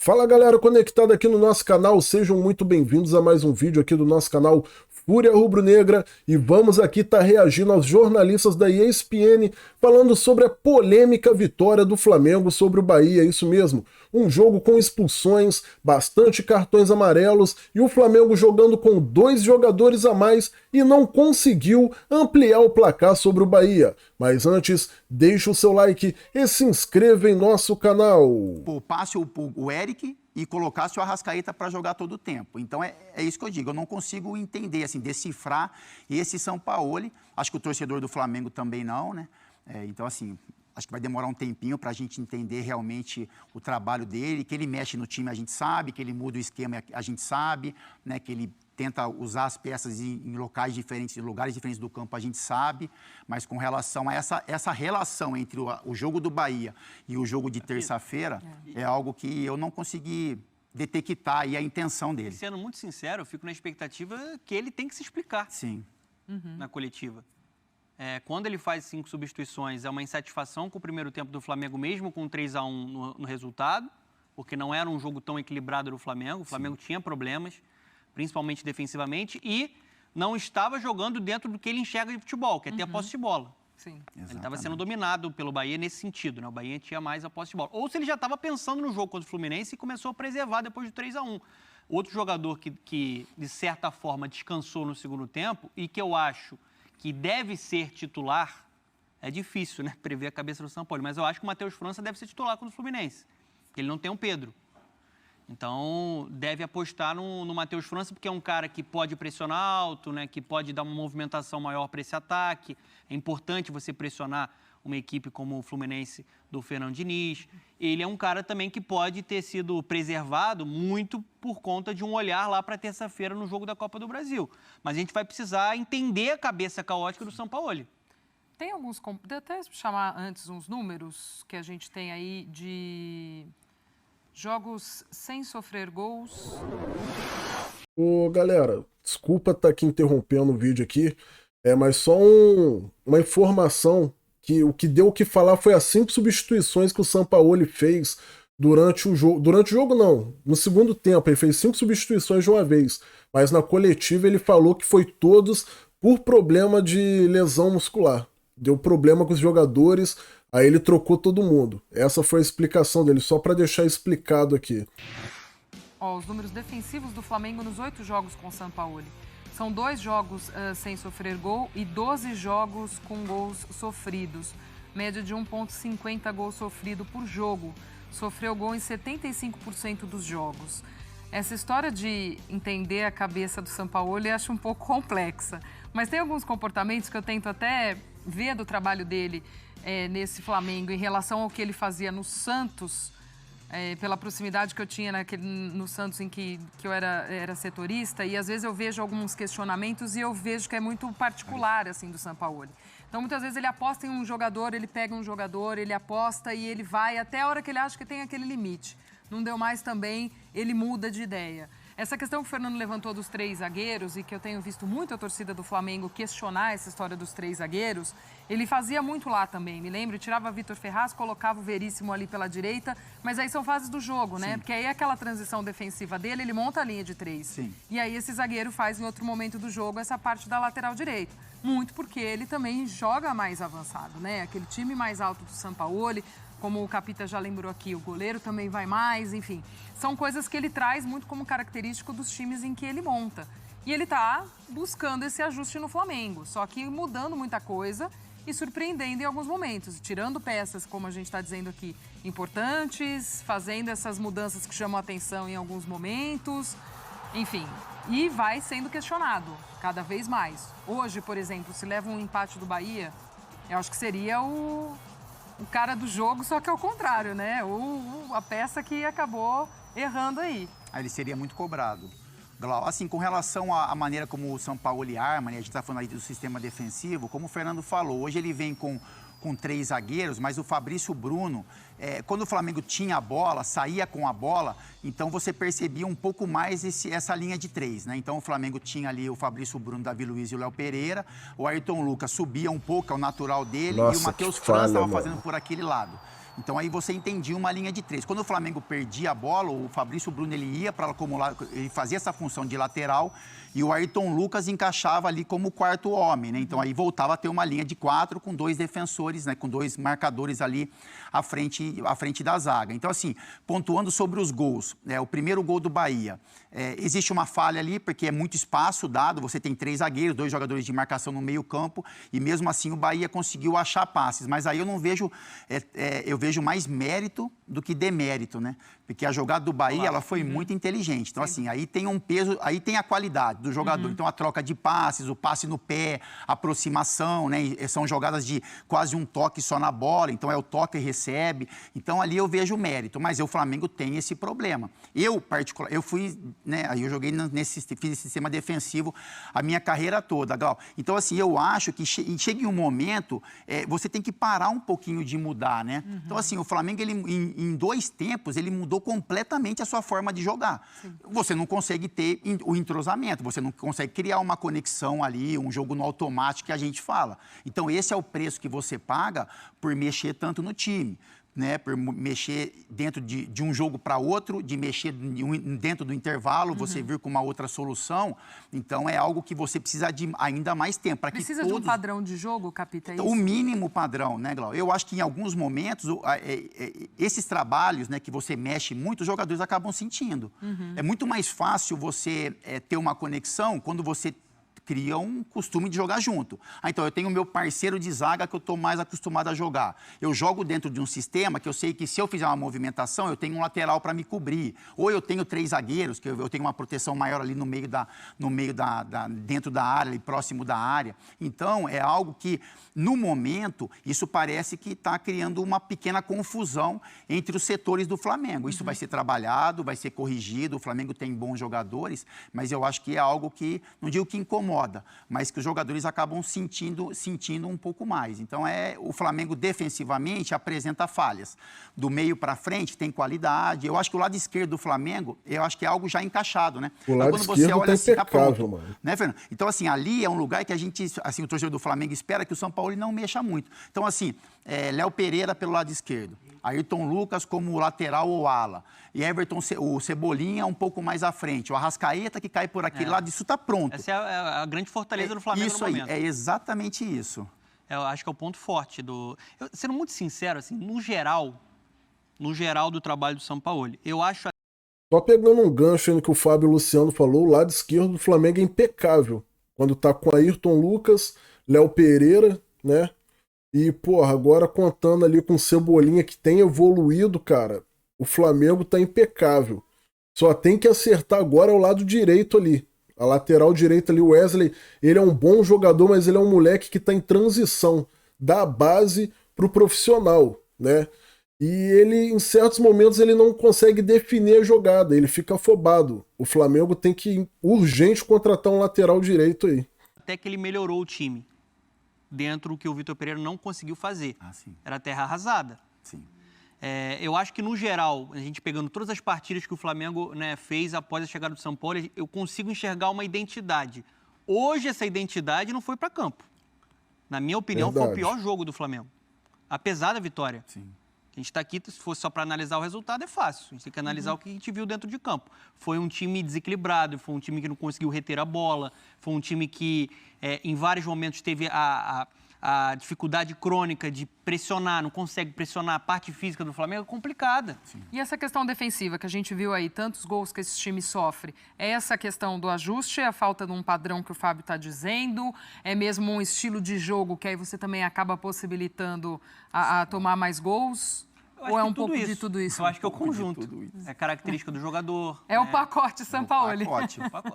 Fala galera conectada aqui no nosso canal, sejam muito bem-vindos a mais um vídeo aqui do nosso canal Fúria Rubro-Negra e vamos aqui estar reagindo aos jornalistas da ESPN falando sobre a polêmica vitória do Flamengo sobre o Bahia, isso mesmo, um jogo com expulsões, bastante cartões amarelos e o Flamengo jogando com 2 jogadores a mais e não conseguiu ampliar o placar sobre o Bahia. Mas antes, deixa o seu like e se inscreva em nosso canal. Poupasse o Eric e colocasse o Arrascaeta para jogar todo o tempo. Então é isso que eu digo, eu não consigo entender, assim, decifrar esse Sampaoli. Acho que o torcedor do Flamengo também não, né? Então, assim, acho que vai demorar um tempinho para a gente entender realmente o trabalho dele, que ele mexe no time, a gente sabe, que ele muda o esquema, a gente sabe, né? Que ele tenta usar as peças em locais diferentes, em lugares diferentes do campo, a gente sabe, mas com relação a essa relação entre o jogo do Bahia e o jogo de terça-feira, é algo que eu não consegui detectar aí a intenção dele. Sendo muito sincero, eu fico na expectativa que ele tem que se explicar. Sim. Na coletiva. Quando ele faz 5 substituições, é uma insatisfação com o primeiro tempo do Flamengo, mesmo com 3-1 no resultado, porque não era um jogo tão equilibrado do Flamengo. O Flamengo tinha problemas, principalmente defensivamente, e não estava jogando dentro do que ele enxerga de futebol, que é ter a posse de bola. Sim. Ele estava sendo dominado pelo Bahia nesse sentido, né? O Bahia tinha mais a posse de bola. Ou se ele já estava pensando no jogo contra o Fluminense e começou a preservar depois do 3-1. Outro jogador que, de certa forma, descansou no segundo tempo e que eu acho que deve ser titular, é difícil, né, prever a cabeça do Sampaoli, mas eu acho que o Matheus França deve ser titular contra o Fluminense, porque ele não tem um Pedro. Então, deve apostar no Matheus França, porque é um cara que pode pressionar alto, né, que pode dar uma movimentação maior para esse ataque. É importante você pressionar uma equipe como o Fluminense do Fernando Diniz. Ele é um cara também que pode ter sido preservado muito por conta de um olhar lá para terça-feira no jogo da Copa do Brasil. Mas a gente vai precisar entender a cabeça caótica do Sampaoli. Tem alguns... Vou até chamar antes uns números que a gente tem aí de jogos sem sofrer gols. Ô galera, desculpa estar aqui interrompendo o vídeo aqui, mas só uma informação que o que deu o que falar foi as 5 substituições que o Sampaoli fez durante o jogo. Durante o jogo não, no segundo tempo ele fez 5 substituições de uma vez, mas na coletiva ele falou que foi todos por problema de lesão muscular. Deu problema com os jogadores, aí ele trocou todo mundo. Essa foi a explicação dele, só para deixar explicado aqui. Os números defensivos do Flamengo nos 8 jogos com o Sampaoli. São 2 jogos sem sofrer gol e 12 jogos com gols sofridos. Média de 1,50 gol sofrido por jogo. Sofreu gol em 75% dos jogos. Essa história de entender a cabeça do Sampaoli eu acho um pouco complexa. Mas tem alguns comportamentos que eu tento até ver do trabalho dele nesse Flamengo em relação ao que ele fazia no Santos, pela proximidade que eu tinha no Santos em que eu era setorista, e às vezes eu vejo alguns questionamentos e eu vejo que é muito particular assim do Sampaoli. Então muitas vezes ele aposta em um jogador, ele pega um jogador, ele aposta e ele vai até a hora que ele acha que tem aquele limite. Não deu mais também, ele muda de ideia. Essa questão que o Fernando levantou dos 3 zagueiros e que eu tenho visto muito a torcida do Flamengo questionar essa história dos 3 zagueiros, ele fazia muito lá também, me lembro, tirava Vitor Ferraz, colocava o Veríssimo ali pela direita, mas aí são fases do jogo, né? Sim. Porque aí aquela transição defensiva dele, ele monta a linha de 3. Sim. E aí esse zagueiro faz em outro momento do jogo essa parte da lateral direita. Muito porque ele também joga mais avançado, né? Aquele time mais alto do Sampaoli, como o Capita já lembrou aqui, o goleiro também vai mais, enfim. São coisas que ele traz muito como característico dos times em que ele monta. E ele está buscando esse ajuste no Flamengo, só que mudando muita coisa e surpreendendo em alguns momentos, tirando peças, como a gente está dizendo aqui, importantes, fazendo essas mudanças que chamam a atenção em alguns momentos, enfim. E vai sendo questionado cada vez mais. Hoje, por exemplo, se leva um empate do Bahia, eu acho que seria o cara do jogo, só que ao contrário, né? A peça que acabou errando aí. Aí ele seria muito cobrado. Assim, com relação à maneira como o Sampaoli arma, né? A gente está falando aí do sistema defensivo, como o Fernando falou, hoje ele vem com 3 zagueiros, mas o Fabrício Bruno, quando o Flamengo tinha a bola, saía com a bola, então você percebia um pouco mais essa linha de 3, né? Então o Flamengo tinha ali o Fabrício Bruno, Davi Luiz e o Léo Pereira, o Ayrton Lucas subia um pouco, é o natural dele, Nossa, e o Matheus França estava fazendo por aquele lado. Então aí você entendia uma linha de 3. Quando o Flamengo perdia a bola, o Fabrício Bruno ele ia para acumular, ele fazia essa função de lateral e o Ayrton Lucas encaixava ali como quarto homem, né? Então aí voltava a ter uma linha de 4 com 2 defensores, né? Com 2 marcadores ali à frente da zaga. Então assim, pontuando sobre os gols, o primeiro gol do Bahia, existe uma falha ali porque é muito espaço dado, você tem 3 zagueiros, 2 jogadores de marcação no meio campo e mesmo assim o Bahia conseguiu achar passes, mas aí eu não vejo, eu vejo mais mérito do que demérito, né? Porque a jogada do Bahia, ela foi muito inteligente. Então, assim, aí tem um peso, aí tem a qualidade do jogador. Então, a troca de passes, o passe no pé, a aproximação, né? E são jogadas de quase um toque só na bola. Então, é o toque e recebe. Então, ali eu vejo o mérito. Mas o Flamengo tem esse problema. Eu fui, né? Aí eu joguei fiz esse sistema defensivo a minha carreira toda, Glau. Então, assim, eu acho que chega em um momento, você tem que parar um pouquinho de mudar, né? Então, assim, o Flamengo, ele, em 2 tempos, ele mudou completamente a sua forma de jogar. Sim. Você não consegue ter o entrosamento, você não consegue criar uma conexão ali, um jogo no automático que a gente fala. Então, esse é o preço que você paga por mexer tanto no time. Né, por mexer dentro de um jogo para outro, de mexer dentro do intervalo, você vir com uma outra solução. Então, é algo que você precisa de ainda mais tempo. Precisa de um padrão de jogo, Capita? É isso? O mínimo padrão, né, Glau? Eu acho que em alguns momentos, esses trabalhos, né, que você mexe muito, os jogadores acabam sentindo. É muito mais fácil você ter uma conexão quando você cria um costume de jogar junto. Então, eu tenho o meu parceiro de zaga que eu estou mais acostumado a jogar. Eu jogo dentro de um sistema que eu sei que se eu fizer uma movimentação, eu tenho um lateral para me cobrir. Ou eu tenho 3 zagueiros, que eu tenho uma proteção maior ali dentro da área, ali próximo da área. Então, é algo que, no momento, isso parece que está criando uma pequena confusão entre os setores do Flamengo. Isso vai ser trabalhado, vai ser corrigido, o Flamengo tem bons jogadores, mas eu acho que é algo que, não digo que incomoda, mas que os jogadores acabam sentindo um pouco mais. Então, o Flamengo defensivamente apresenta falhas. Do meio para frente tem qualidade. Eu acho que o lado esquerdo do Flamengo, eu acho que é algo já encaixado, né? O lado esquerdo tá impecável, mano. Né, Fernando? Então, assim, ali é um lugar que a gente, assim, o torcedor do Flamengo espera que o São Paulo não mexa muito. Então, assim, Léo Pereira pelo lado esquerdo, Ayrton Lucas como lateral ou ala, e Everton, o Cebolinha um pouco mais à frente, o Arrascaeta que cai por aquele lado, isso está pronto. Essa é a grande fortaleza do Flamengo isso no momento. Isso aí, é exatamente isso. Eu acho que é o ponto forte do... Sendo muito sincero, assim, no geral do trabalho do Sampaoli, eu acho... Só pegando um gancho no que o Fábio Luciano falou, o lado esquerdo do Flamengo é impecável. Quando tá com Ayrton Lucas, Léo Pereira, né? E, porra, agora contando ali com o Cebolinha, que tem evoluído, cara, o Flamengo tá impecável. Só tem que acertar agora o lado direito ali. A lateral direita ali, o Wesley, ele é um bom jogador, mas ele é um moleque que tá em transição da base pro profissional, né? E ele, em certos momentos, ele não consegue definir a jogada, ele fica afobado. O Flamengo tem que, urgente, contratar um lateral direito aí. Até que ele melhorou o time, dentro do que o Vitor Pereira não conseguiu fazer. Era terra arrasada. Sim. Eu acho que, no geral, a gente pegando todas as partidas que o Flamengo, né, fez após a chegada do Sampaoli, eu consigo enxergar uma identidade. Hoje, essa identidade não foi para campo. Na minha opinião, Foi o pior jogo do Flamengo. Apesar da vitória. Sim. A gente está aqui, se fosse só para analisar o resultado, é fácil. A gente tem que analisar o que a gente viu dentro de campo. Foi um time desequilibrado, foi um time que não conseguiu reter a bola, foi um time que, em vários momentos, teve a dificuldade crônica de pressionar, não consegue pressionar. A parte física do Flamengo é complicada. Sim. E essa questão defensiva que a gente viu aí, tantos gols que esse time sofre, é essa questão do ajuste, é a falta de um padrão que o Fábio está dizendo, é mesmo um estilo de jogo que aí você também acaba possibilitando a tomar mais gols? Ou é um pouco de tudo isso? Eu acho que é o conjunto. É característica do jogador. É o pacote Sampaoli.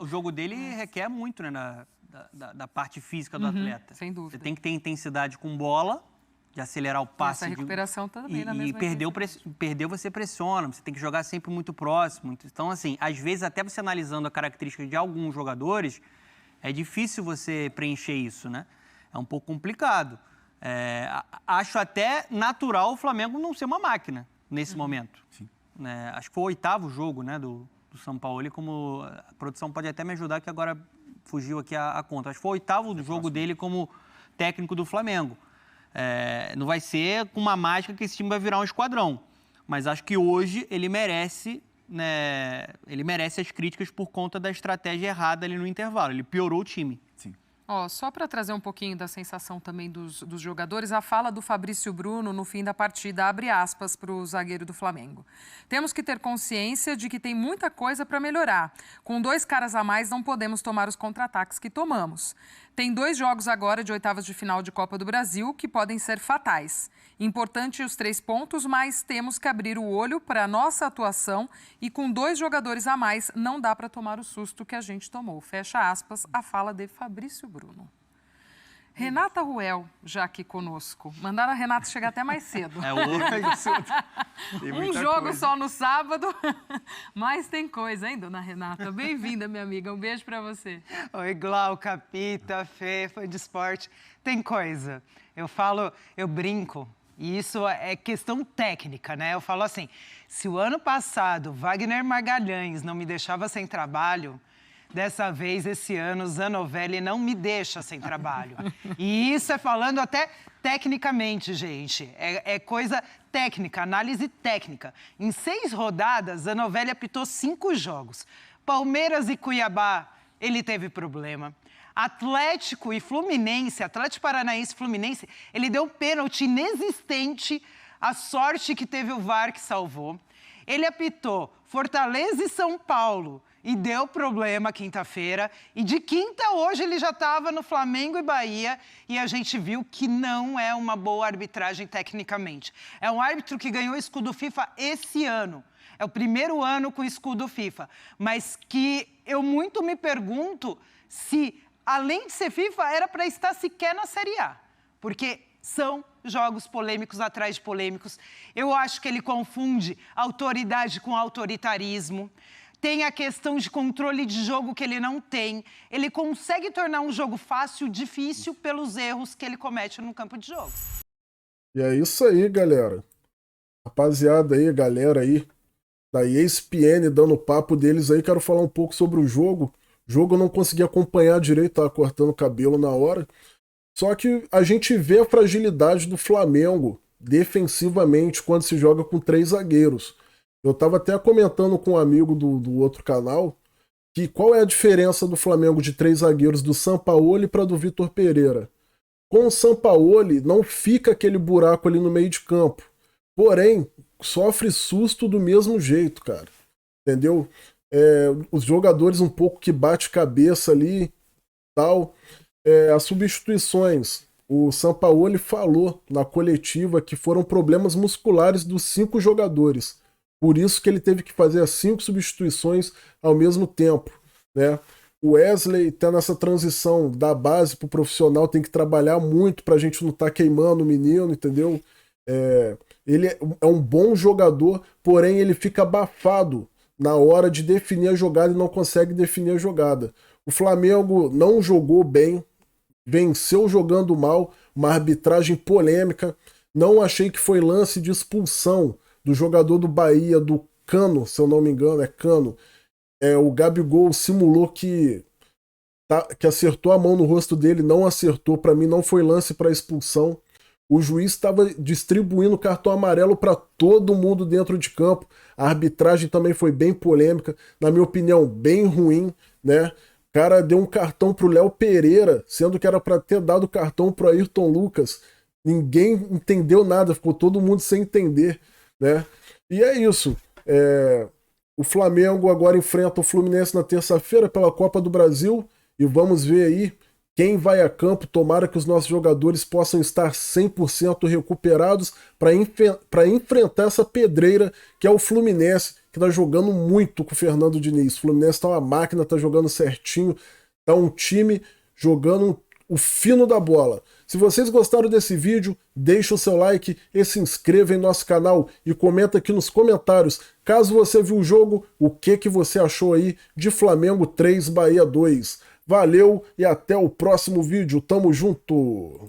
O jogo dele requer muito, né, da parte física do atleta. Sem dúvida. Você tem que ter intensidade com bola, de acelerar o passe. Essa recuperação também na mesma perdeu, você pressiona, você tem que jogar sempre muito próximo. Então, assim, às vezes, até você analisando a característica de alguns jogadores, é difícil você preencher isso, né? É um pouco complicado. Acho até natural o Flamengo não ser uma máquina nesse momento. Sim. Acho que foi o 8º jogo, né, do Sampaoli, como a produção pode até me ajudar, que agora fugiu aqui a conta. Acho que foi o 8º jogo dele como técnico do Flamengo. Não vai ser com uma mágica que esse time vai virar um esquadrão. Mas acho que hoje ele merece, né, ele merece as críticas por conta da estratégia errada ali no intervalo. Ele piorou o time. Sim. Só para trazer um pouquinho da sensação também dos jogadores, a fala do Fabrício Bruno no fim da partida, abre aspas para o zagueiro do Flamengo. Temos que ter consciência de que tem muita coisa para melhorar. Com 2 caras a mais, não podemos tomar os contra-ataques que tomamos. Tem 2 jogos agora de oitavas de final de Copa do Brasil que podem ser fatais. Importante os 3 pontos, mas temos que abrir o olho para a nossa atuação e com 2 jogadores a mais não dá para tomar o susto que a gente tomou. Fecha aspas, a fala de Fabrício Bruno. Renata Ruel, já aqui conosco. Mandaram a Renata chegar até mais cedo. Um jogo só no sábado, mas tem coisa, hein, dona Renata? Bem-vinda, minha amiga. Um beijo para você. Oi, Glauca, Pita, Fê, fã de esporte. Tem coisa. Eu brinco. E isso é questão técnica, né? Eu falo assim, se o ano passado Wagner Magalhães não me deixava sem trabalho, dessa vez, esse ano, Zanovelli não me deixa sem trabalho. E isso é falando até tecnicamente, gente. É coisa técnica, análise técnica. Em 6 rodadas, Zanovelli apitou 5 jogos. Palmeiras e Cuiabá, ele teve problema. Atlético e Fluminense, Atlético Paranaense e Fluminense, ele deu pênalti inexistente, a sorte que teve o VAR que salvou. Ele apitou Fortaleza e São Paulo e deu problema quinta-feira. E de quinta, hoje, ele já estava no Flamengo e Bahia e a gente viu que não é uma boa arbitragem tecnicamente. É um árbitro que ganhou o escudo FIFA esse ano. É o primeiro ano com o escudo FIFA. Mas que eu muito me pergunto se, além de ser FIFA, era para estar sequer na Série A. Porque são jogos polêmicos atrás de polêmicos. Eu acho que ele confunde autoridade com autoritarismo. Tem a questão de controle de jogo que ele não tem. Ele consegue tornar um jogo fácil, difícil, pelos erros que ele comete no campo de jogo. E é isso aí, galera. Rapaziada aí, galera aí, da ESPN dando papo deles aí, quero falar um pouco sobre o jogo. O jogo eu não consegui acompanhar direito, tava cortando o cabelo na hora. Só que a gente vê a fragilidade do Flamengo defensivamente quando se joga com 3 zagueiros. Eu tava até comentando com um amigo do outro canal que qual é a diferença do Flamengo de 3 zagueiros do Sampaoli para do Vitor Pereira. Com o Sampaoli não fica aquele buraco ali no meio de campo. Porém, sofre susto do mesmo jeito, cara. Entendeu? Os jogadores um pouco que bate cabeça ali, tal. As substituições. O Sampaoli falou na coletiva que foram problemas musculares dos 5 jogadores. Por isso que ele teve que fazer as 5 substituições ao mesmo tempo, né? O Wesley tá nessa transição da base pro profissional, tem que trabalhar muito pra gente não estar queimando o menino, entendeu? Ele é um bom jogador, porém ele fica abafado na hora de definir a jogada e não consegue definir a jogada. O Flamengo não jogou bem, venceu jogando mal, uma arbitragem polêmica. Não achei que foi lance de expulsão do jogador do Bahia, do Cano, se eu não me engano, é Cano. O Gabigol simulou que acertou a mão no rosto dele, não acertou. Para mim não foi lance para expulsão. O juiz estava distribuindo cartão amarelo para todo mundo dentro de campo. A arbitragem também foi bem polêmica, na minha opinião, bem ruim, né? O cara deu um cartão pro Léo Pereira, sendo que era para ter dado cartão pro Ayrton Lucas. Ninguém entendeu nada, ficou todo mundo sem entender, né? E é isso. O Flamengo agora enfrenta o Fluminense na terça-feira pela Copa do Brasil e vamos ver aí quem vai a campo. Tomara que os nossos jogadores possam estar 100% recuperados para enfrentar essa pedreira que é o Fluminense, que tá jogando muito com o Fernando Diniz. O Fluminense tá uma máquina, tá jogando certinho, tá um time jogando o fino da bola. Se vocês gostaram desse vídeo, deixa o seu like e se inscreva em nosso canal e comenta aqui nos comentários, caso você viu o jogo, o que você achou aí de Flamengo 3, Bahia 2. Valeu e até o próximo vídeo. Tamo junto!